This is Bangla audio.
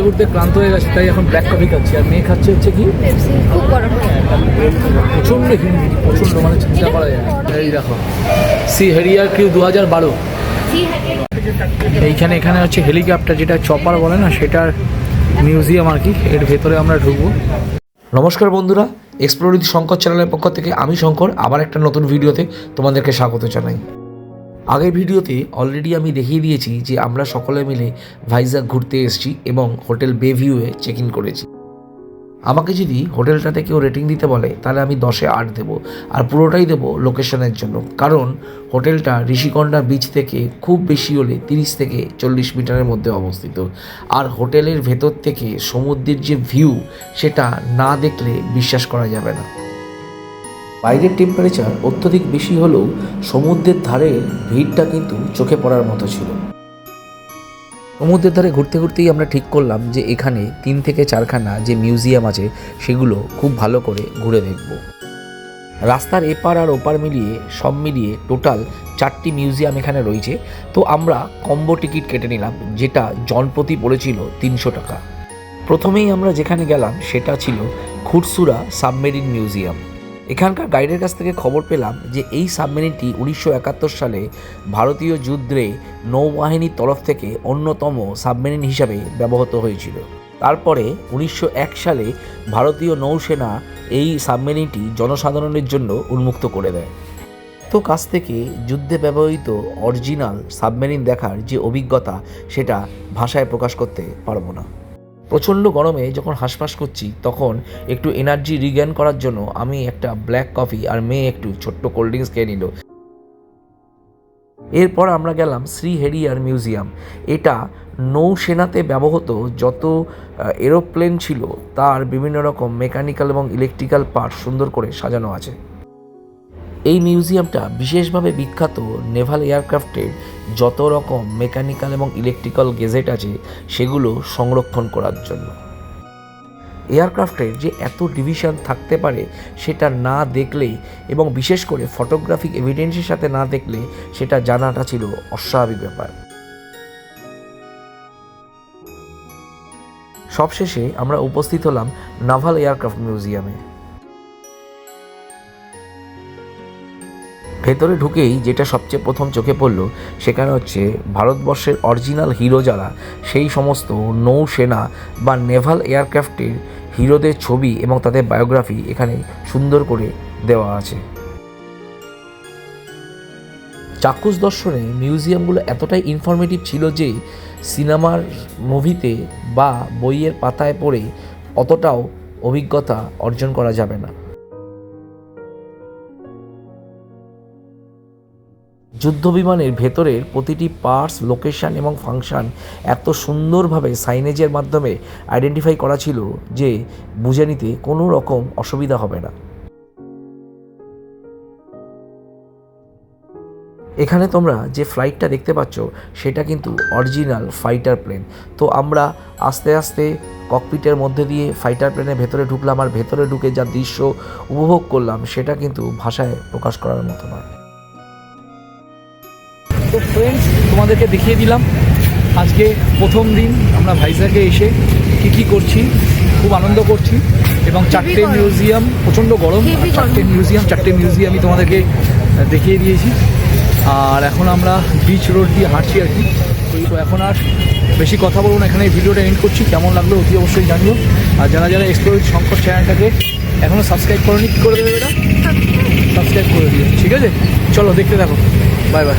ঘুরতে ক্লান্ত হয়ে গেছে, তাই এখন ব্ল্যাক কফি খাচ্ছি। আর মেয়ে খাচ্ছে হচ্ছে কি খুব গরম। প্রচণ্ড হিন্দি, প্রচণ্ড মানে চিন্তা করা যায়। এই দেখো সি হেরিয়ার কিউ 2012। এখানে হচ্ছে হেলিকপ্টার, যেটা চপার বলে না, সেটার মিউজিয়াম আর কি। এর ভেতরে আমরা ঢুকবো। নমস্কার বন্ধুরা, এক্সপ্লোর উইথ শঙ্কর চ্যানেলের পক্ষ থেকে আমি শঙ্কর আবার একটা নতুন ভিডিওতে তোমাদেরকে স্বাগত জানাই। আগের ভিডিওতে অলরেডি আমি দেখিয়ে দিয়েছি যে আমরা সকলে মিলে ভাইজাগ ঘুরতে এসেছি এবং হোটেল বে ভিউয়ে চেক ইন করেছি। আমাকে যদি হোটেলটাতে কেউ রেটিং দিতে বলে তাহলে আমি 10-এ 8 দেবো, আর পুরোটাই দেবো লোকেশনের জন্য। কারণ হোটেলটা ঋষিকন্যা বিচ থেকে খুব বেশি হলে 30 থেকে 40 মিটারের মধ্যে অবস্থিত। আর হোটেলের ভেতর থেকে সমুদ্রের যে ভিউ, সেটা না দেখলে বিশ্বাস করা যাবে না। বাইরের টেম্পারেচার অত্যধিক বেশি হলেও সমুদ্রের ধারে ভিড়টা কিন্তু চোখে পড়ার মতো ছিল। সমুদ্রের ধারে ঘুরতে ঘুরতেই আমরা ঠিক করলাম যে এখানে 3 থেকে 4খানা যে মিউজিয়াম আছে সেগুলো খুব ভালো করে ঘুরে দেখব। রাস্তার এপার আর ওপার মিলিয়ে সব মিলিয়ে টোটাল 4টি মিউজিয়াম এখানে রয়েছে। তো আমরা কম্বো টিকিট কেটে নিলাম, যেটা জনপ্রতি পড়েছিল 300 টাকা। প্রথমেই আমরা যেখানে গেলাম সেটা ছিল খুরসুরা সাবমেরিন মিউজিয়াম। এখানকার গাইডের কাছ থেকে খবর পেলাম যে এই সাবমেরিনটি 1971 সালে ভারতীয় যুদ্ধে নৌবাহিনীর তরফ থেকে অন্যতম সাবমেরিন হিসাবে ব্যবহৃত হয়েছিল। তারপরে 1901 সালে ভারতীয় নৌসেনা এই সাবমেরিনটি জনসাধারণের জন্য উন্মুক্ত করে দেয়। তো কাছ থেকে যুদ্ধে ব্যবহৃত অরিজিনাল সাবমেরিন দেখার যে অভিজ্ঞতা, সেটা ভাষায় প্রকাশ করতে পারবো না। প্রচণ্ড গরমে যখন হাঁসফাঁস করছি, তখন একটু এনার্জি রিগেইন করার জন্য আমি একটা ব্ল্যাক কফি আর মেয়ে একটু ছোট্ট কোল্ড ড্রিঙ্কস খেয়ে নিল। এরপর আমরা গেলাম শ্রী হেরিয়ার মিউজিয়াম। এটা নৌসেনাতে ব্যবহৃত যত এরোপ্লেন ছিল তার বিভিন্ন রকম মেকানিক্যাল এবং ইলেকট্রিক্যাল পার্ট সুন্দর করে সাজানো আছে। এই মিউজিয়ামটা বিশেষভাবে বিখ্যাত নেভাল এয়ারক্রাফটের যত রকম মেকানিক্যাল এবং ইলেকট্রিক্যাল গেজেট আছে সেগুলো সংরক্ষণ করার জন্য। এয়ারক্রাফটের যে এত ডিভিশন থাকতে পারে সেটা না দেখলে, এবং বিশেষ করে ফটোগ্রাফিক এভিডেন্সের সাথে না দেখলে, সেটা জানাটা ছিল অস্বাভাবিক ব্যাপার। সবশেষে আমরা উপস্থিত হলাম নাভাল এয়ারক্রাফট মিউজিয়ামে। ভেতরে ঢুকেই যেটা সবচেয়ে প্রথম চোখে পড়ল, সেখানে হচ্ছে ভারতবর্ষের অরিজিনাল হিরো যারা, সেই সমস্ত নৌসেনা বা নেভাল এয়ারক্রাফটের হিরোদের ছবি এবং তাদের বায়োগ্রাফি এখানে সুন্দর করে দেওয়া আছে। চাক্ষুষ দর্শনে মিউজিয়ামগুলো এতটাই ইনফরমেটিভ ছিল যে সিনেমার মুভিতে বা বইয়ের পাতায় পড়ে অতটাও অভিজ্ঞতা অর্জন করা যাবে না। যুদ্ধবিমানের ভেতরের প্রতিটি পার্টস, লোকেশন এবং ফাংশন এত সুন্দরভাবে সাইনেজের মাধ্যমে আইডেন্টিফাই করা ছিল যে বুঝে নিতে কোনো রকম অসুবিধা হবে না। এখানে তোমরা যে ফ্লাইটটা দেখতে পাচ্ছ সেটা কিন্তু অরিজিনাল ফাইটার প্লেন। তো আমরা আস্তে আস্তে ককপিটের মধ্যে দিয়ে ফাইটার প্লেনের ভেতরে ঢুকলাম, আর ভেতরে ঢুকে যা দৃশ্য উপভোগ করলাম সেটা কিন্তু ভাষায় প্রকাশ করার মতো নয়। তো ফ্রেন্ডস, তোমাদেরকে দেখিয়ে দিলাম আজকে প্রথম দিন আমরা ভাইজাগে এসে কী করছি। খুব আনন্দ করছি এবং 4টে মিউজিয়াম, প্রচণ্ড গরম, 4টে মিউজিয়ামই তোমাদেরকে দেখিয়ে দিয়েছি। আর এখন আমরা বিচ রোড দিয়ে হাঁটছি আর কি। তো এখন আর বেশি কথা বলবো না, এখানে ভিডিওটা এন্ড করছি। কেমন লাগলো অতি অবশ্যই জানিও। আর যারা যারা এক্সপ্লোর উইথ শঙ্কর চ্যানেলটাকে এখনও সাবস্ক্রাইব করোনি, কী করে দেবে এটা? সাবস্ক্রাইব করে দিও, ঠিক আছে? চলো দেখতে থাকো। Bye bye.